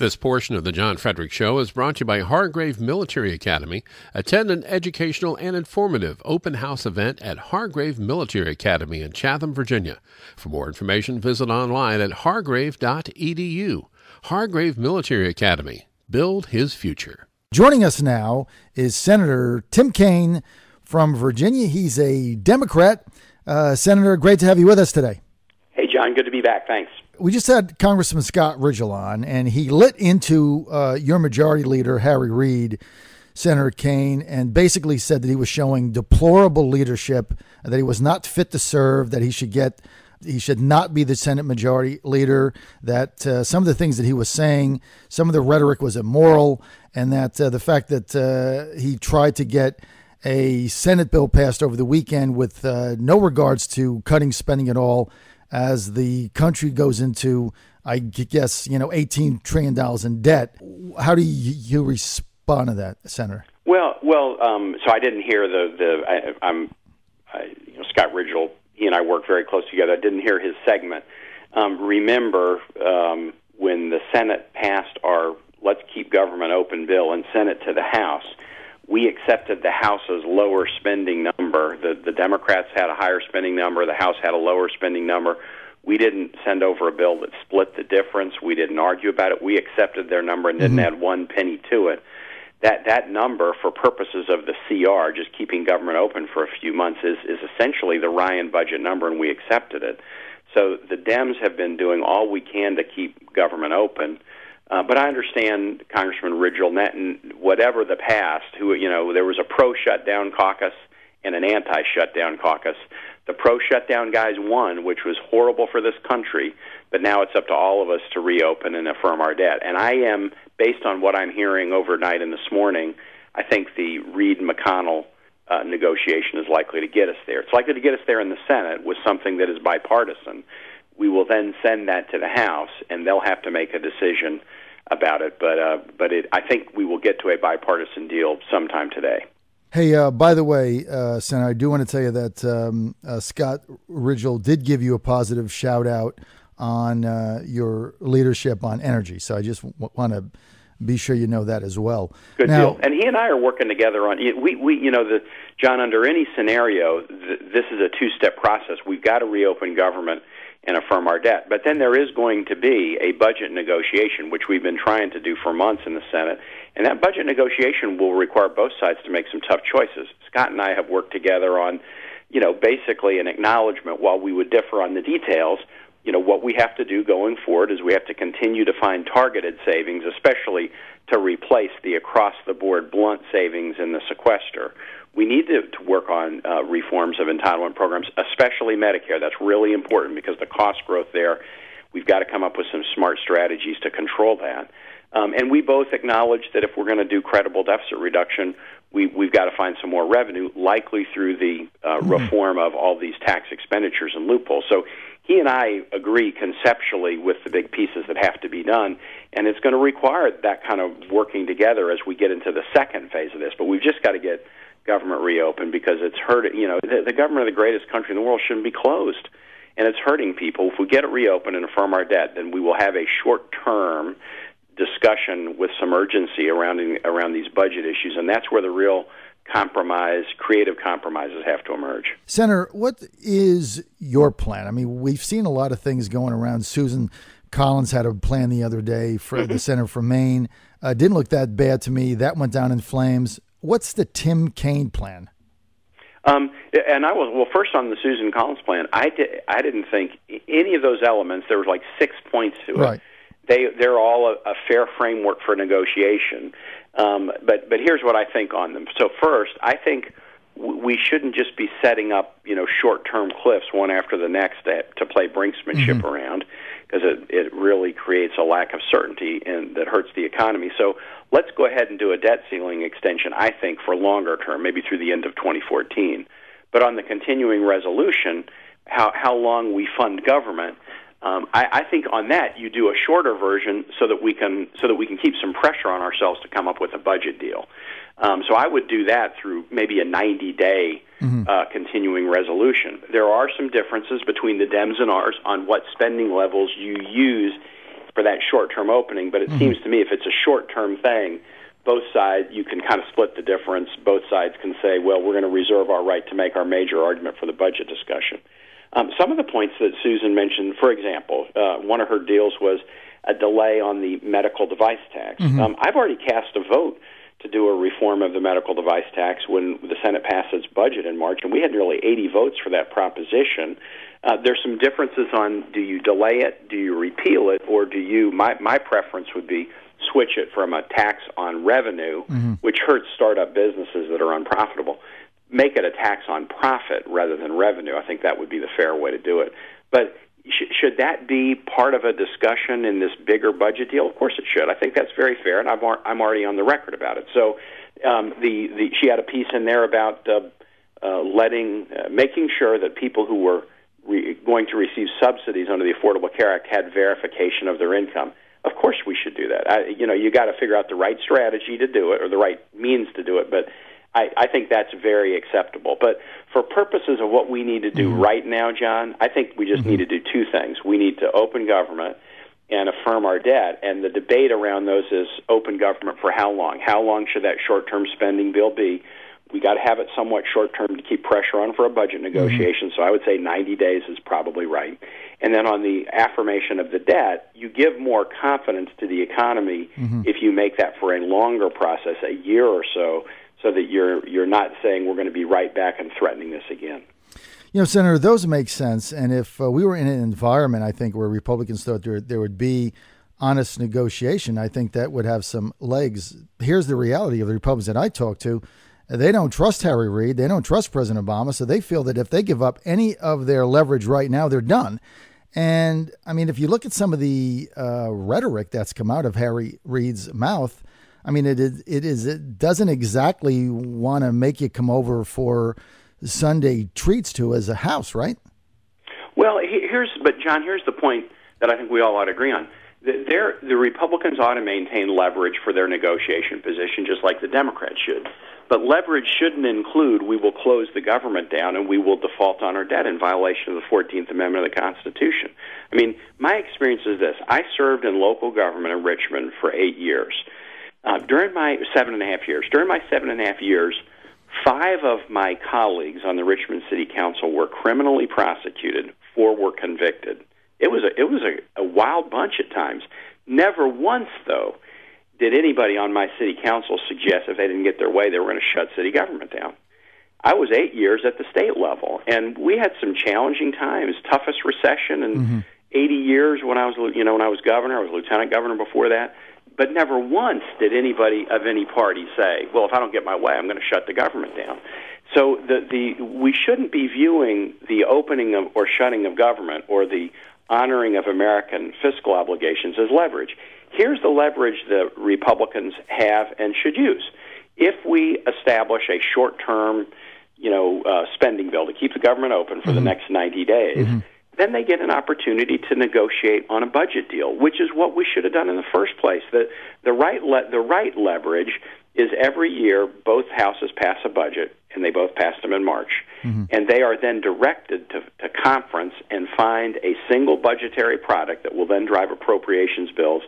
This portion of the John Fredericks Show is brought to you by Hargrave Military Academy. Attend an educational and informative open house event at Hargrave Military Academy in Chatham, Virginia. For more information, visit online at hargrave.edu. Hargrave Military Academy. Build his future. Joining us now is Senator Tim Kaine from Virginia. He's a Democrat. Senator, great to have you with us today. Hey, John, good to be back. Thanks. We just had Congressman Scott Ridgel on, and he lit into your majority leader, Harry Reid, Senator Kaine, and basically said that he was showing deplorable leadership, that he was not fit to serve, that he should not be the Senate majority leader, that some of the things that he was saying, some of the rhetoric was immoral, and that the fact that he tried to get a Senate bill passed over the weekend with no regards to cutting spending at all, as the country goes into, I guess, $18 trillion in debt. How do you respond to that, Senator? Well, so I didn't hear Scott Ridgel. He and I work very close together. I didn't hear his segment. Remember when the Senate passed our Let's Keep Government Open bill and sent it to the House, we accepted the House's lower spending number. The Democrats had a higher spending number. The House had a lower spending number. We didn't send over a bill that split the difference. We didn't argue about it. We accepted their number and didn't add one penny to it. That number, for purposes of the CR, just keeping government open for a few months, is essentially the Ryan budget number, and we accepted it. So the Dems have been doing all we can to keep government open. But I understand Congressman Ridgel, whatever the past, there was a pro-shutdown caucus and an anti-shutdown caucus. The pro-shutdown guys won, which was horrible for this country, but now it's up to all of us to reopen and affirm our debt. And I am, based on what I'm hearing overnight and this morning, I think the Reid-McConnell negotiation is likely to get us there. It's likely to get us there in the Senate with something that is bipartisan. We will then send that to the House, and they'll have to make a decision about it. But I think we will get to a bipartisan deal sometime today. Hey, by the way, Senator, I do want to tell you that Scott Ridgel did give you a positive shout-out on your leadership on energy. So I just want to be sure you know that as well. Good deal. And he and I are working together on John, under any scenario, this is a two-step process. We've got to reopen government and affirm our debt. But then there is going to be a budget negotiation, which we've been trying to do for months in the Senate. And that budget negotiation will require both sides to make some tough choices. Scott and I have worked together on, basically an acknowledgement, while we would differ on the details. What we have to do going forward is we have to continue to find targeted savings, especially to replace the across-the-board blunt savings in the sequester. We need to work on reforms of entitlement programs, especially Medicare. That's really important because the cost growth there, we've got to come up with some smart strategies to control that. And we both acknowledge that if we're going to do credible deficit reduction, we've got to find some more revenue, likely through the reform of all these tax expenditures and loopholes. So he and I agree conceptually with the big pieces that have to be done, and it's going to require that kind of working together as we get into the second phase of this. But we've just got to get government reopened because it's hurting. The government of the greatest country in the world shouldn't be closed, and it's hurting people. If we get it reopened and affirm our debt, then we will have a short-term discussion with some urgency around these budget issues, and that's where the real creative compromises have to emerge. Senator, what is your plan? I mean, we've seen a lot of things going around. Susan Collins had a plan the other day for the senator from Maine. Didn't look that bad to me. That went down in flames. What's the Tim Kaine plan? First on the Susan Collins plan, I didn't think any of those elements. There was like 6 points to it. Right. They're all a fair framework for negotiation. But here's what I think on them. So first, I think we shouldn't just be setting up short-term cliffs one after the next to play brinksmanship around, because it really creates a lack of certainty and that hurts the economy. So let's go ahead and do a debt ceiling extension, I think, for longer term, maybe through the end of 2014. But on the continuing resolution, how long we fund government, I think on that you do a shorter version so that we can keep some pressure on ourselves to come up with a budget deal. So I would do that through maybe a 90-day continuing resolution. There are some differences between the Dems and ours on what spending levels you use for that short-term opening. But it seems to me if it's a short-term thing, both sides, you can kind of split the difference. Both sides can say, well, we're going to reserve our right to make our major argument for the budget discussion. Some of the points that Susan mentioned, for example, one of her deals was a delay on the medical device tax. I've already cast a vote to do a reform of the medical device tax when the Senate passed its budget in March, and we had nearly 80 votes for that proposition. There's some differences on, do you delay it, do you repeal it, or do you, my preference would be switch it from a tax on revenue, which hurts startup businesses that are unprofitable, make it a tax on profit rather than revenue. I think that would be the fair way to do it. But should that be part of a discussion in this bigger budget deal? Of course it should. I think that's very fair, and I'm already on the record about it. So she had a piece in there about making sure that people who were going to receive subsidies under the Affordable Care Act had verification of their income. Of course we should do that. You got to figure out the right strategy to do it or the right means to do it, but I think that's very acceptable. But for purposes of what we need to do right now, John, I think we just need to do two things. We need to open government and affirm our debt, and the debate around those is open government for how long? How long should that short-term spending bill be? We got to have it somewhat short-term to keep pressure on for a budget negotiation, so I would say 90 days is probably right. And then on the affirmation of the debt, you give more confidence to the economy if you make that for a longer process, a year or so that you're not saying we're going to be right back and threatening this again. Senator, those make sense. And if we were in an environment, I think, where Republicans thought there would be honest negotiation, I think that would have some legs. Here's the reality of the Republicans that I talk to. They don't trust Harry Reid. They don't trust President Obama. So they feel that if they give up any of their leverage right now, they're done. And, I mean, if you look at some of the rhetoric that's come out of Harry Reid's mouth, I mean, it doesn't exactly want to make you come over for Sunday treats to as a house, right? Well, John, here's the point that I think we all ought to agree on. The Republicans ought to maintain leverage for their negotiation position, just like the Democrats should. But leverage shouldn't include we will close the government down and we will default on our debt in violation of the 14th Amendment of the Constitution. I mean, my experience is this. I served in local government in Richmond for 8 years. During my 7.5 years, 5 of my colleagues on the Richmond City Council were criminally prosecuted, 4 were convicted. It was a wild bunch at times. Never once, though, did anybody on my city council suggest if they didn't get their way, they were going to shut city government down. I was 8 years at the state level, and we had some challenging times. Toughest recession in 80 years when I was governor. I was lieutenant governor before that. But never once did anybody of any party say, well, if I don't get my way, I'm going to shut the government down. So we shouldn't be viewing the opening of or shutting of government or the honoring of American fiscal obligations as leverage. Here's the leverage the Republicans have and should use. If we establish a short-term, spending bill to keep the government open for the next 90 days, then they get an opportunity to negotiate on a budget deal, which is what we should have done in the first place. The right leverage is every year both houses pass a budget, and they both passed them in March, and they are then directed to conference and find a single budgetary product that will then drive appropriations bills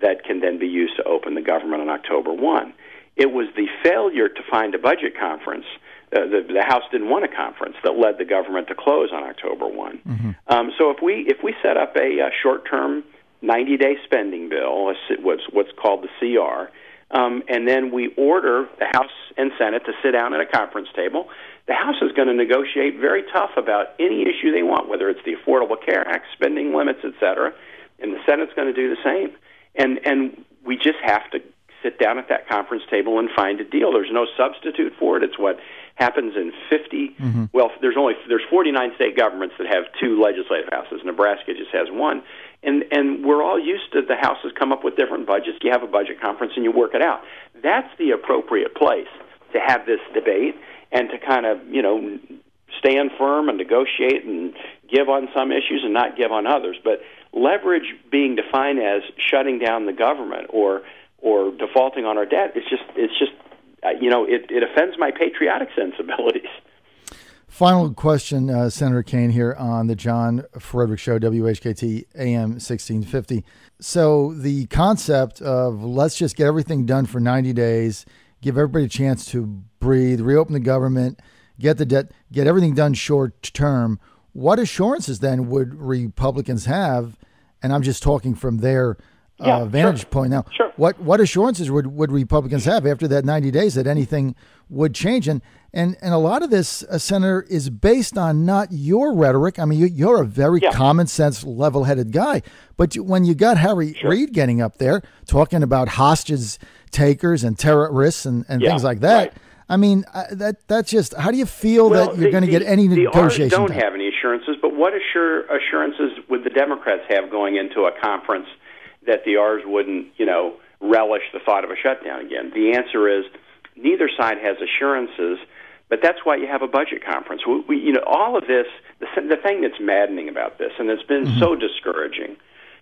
that can then be used to open the government on October 1. It was the failure to find a budget conference. The House didn't want a conference that led the government to close on October 1. So if we set up a short-term 90-day spending bill, what's called the CR, and then we order the House and Senate to sit down at a conference table, the House is going to negotiate very tough about any issue they want, whether it's the Affordable Care Act, spending limits, et cetera, and the Senate's going to do the same. And we just have to sit down at that conference table and find a deal. There's no substitute for it. It's what happens in 50. Well, there's 49 state governments that have 2 legislative houses. Nebraska just has 1. And we're all used to the houses come up with different budgets. You have a budget conference and you work it out. That's the appropriate place to have this debate and to kind of, stand firm and negotiate and give on some issues and not give on others. But leverage being defined as shutting down the government or defaulting on our debt, it offends my patriotic sensibilities. Final question, Senator Kaine, here on the John Fredericks Show, WHKT AM 1650. So the concept of let's just get everything done for 90 days, give everybody a chance to breathe, reopen the government, get the debt, get everything done short term. What assurances then would Republicans have? And I'm just talking from their vantage point now. Sure. What assurances would Republicans have after that 90 days that anything would change? And a lot of this, Senator, is based on not your rhetoric. I mean, you're a very common sense, level-headed guy. But when you got Harry Reid getting up there talking about hostage takers and terrorists and things like that, right. I mean, that's just, how do you feel that you're going to get any negotiation? The R's don't have any assurances, but what assurances would the Democrats have going into a conference that the R's wouldn't, relish the thought of a shutdown again? The answer is neither side has assurances, but that's why you have a budget conference. All of this, the thing that's maddening about this, and it's been so discouraging,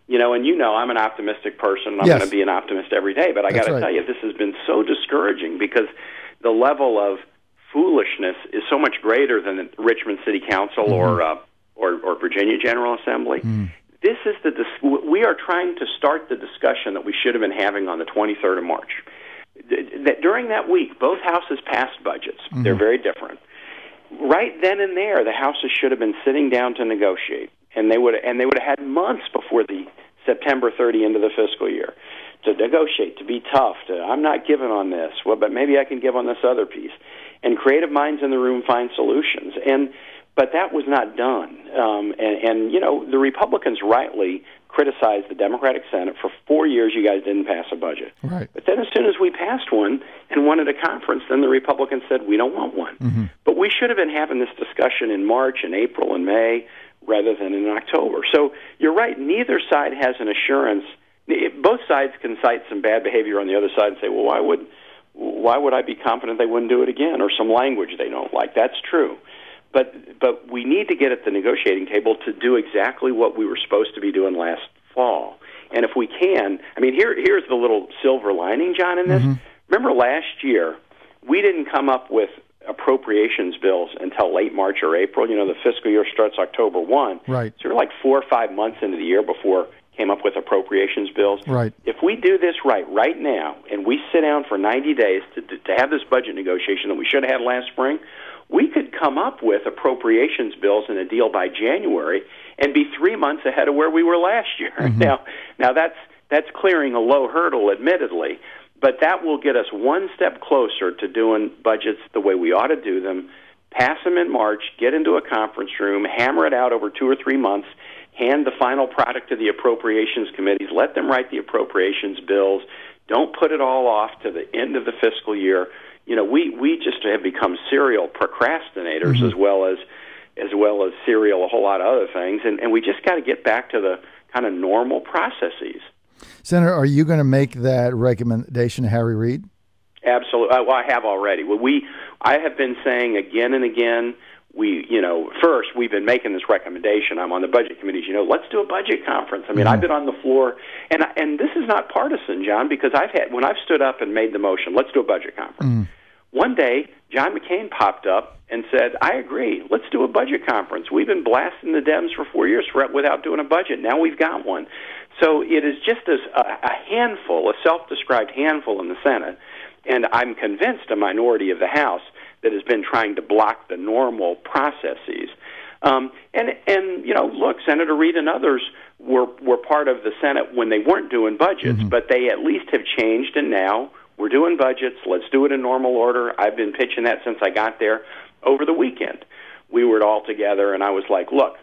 and I'm an optimistic person, and I'm going to be an optimist every day, but I got to tell you, this has been so discouraging because the level of foolishness is so much greater than the Richmond City Council or Virginia General Assembly. This is we are trying to start the discussion that we should have been having on the 23rd of March. During that week, both houses passed budgets. They're very different. Right then and there, the houses should have been sitting down to negotiate, and they would have had months before the September 30 end of the fiscal year to negotiate, to be tough, I'm not giving on this, but maybe I can give on this other piece. And creative minds in the room find solutions. But that was not done. The Republicans rightly criticized the Democratic Senate for 4 years. You guys didn't pass a budget. Right. But then as soon as we passed one and wanted a conference, then the Republicans said, we don't want one. But we should have been having this discussion in March and April and May rather than in October. So you're right. Neither side has an assurance. Both sides can cite some bad behavior on the other side and say, well, why would I be confident they wouldn't do it again, or some language they don't like? That's true. But we need to get at the negotiating table to do exactly what we were supposed to be doing last fall. And if we can, I mean, here's the little silver lining, John, in this. Remember last year, we didn't come up with appropriations bills until late March or April. The fiscal year starts October 1. Right. So we're like 4 or 5 months into the year before came up with appropriations bills. Right. If we do this right now, and we sit down for 90 days to have this budget negotiation that we should have had last spring, we could come up with appropriations bills and a deal by January and be 3 months ahead of where we were last year. Now that's clearing a low hurdle, admittedly, but that will get us one step closer to doing budgets the way we ought to do them, pass them in March, get into a conference room, hammer it out over 2 or 3 months, hand the final product to the appropriations committees, let them write the appropriations bills, don't put it all off to the end of the fiscal year. We just have become serial procrastinators as well as serial a whole lot of other things, and we just got to get back to the kind of normal processes. Senator, are you going to make that recommendation to Harry Reid? Absolutely. Well, I have already. I have been saying again and again, first, we've been making this recommendation. I'm on the budget committees. Let's do a budget conference. I mean, I've been on the floor, and this is not partisan, John, because when I've stood up and made the motion, let's do a budget conference. One day, John McCain popped up and said, I agree, let's do a budget conference. We've been blasting the Dems for 4 years without doing a budget. Now we've got one. So it is just a handful, a self-described handful in the Senate, and I'm convinced a minority of the House that has been trying to block the normal processes. Look, Senator Reid and others were part of the Senate when they weren't doing budgets, but they at least have changed, and now we're doing budgets. Let's do it in normal order. I've been pitching that since I got there. Over the weekend, we were all together, and I was like, look,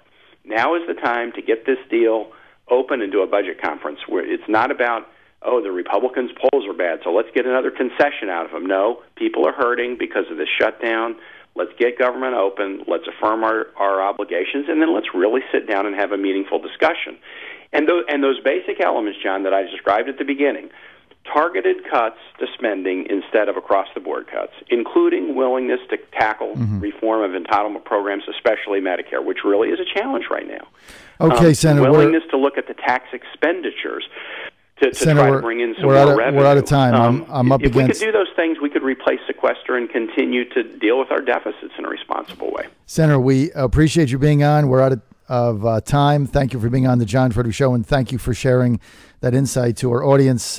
now is the time to get this deal open and do a budget conference where it's not about, the Republicans' polls are bad, so let's get another concession out of them. No, people are hurting because of this shutdown. Let's get government open. Let's affirm our obligations, and then let's really sit down and have a meaningful discussion. And those basic elements, John, that I described at the beginning, targeted cuts to spending instead of across-the-board cuts, including willingness to tackle reform of entitlement programs, especially Medicare, which really is a challenge right now. Okay, Senator. Willingness to look at the tax expenditures to Senator, try to bring in some more revenue. We're out of time. I'm up if against. we could do those things, we could replace sequester and continue to deal with our deficits in a responsible way. Senator, we appreciate you being on. We're out of time. Thank you for being on the John Fredericks Show, and thank you for sharing that insight to our audience.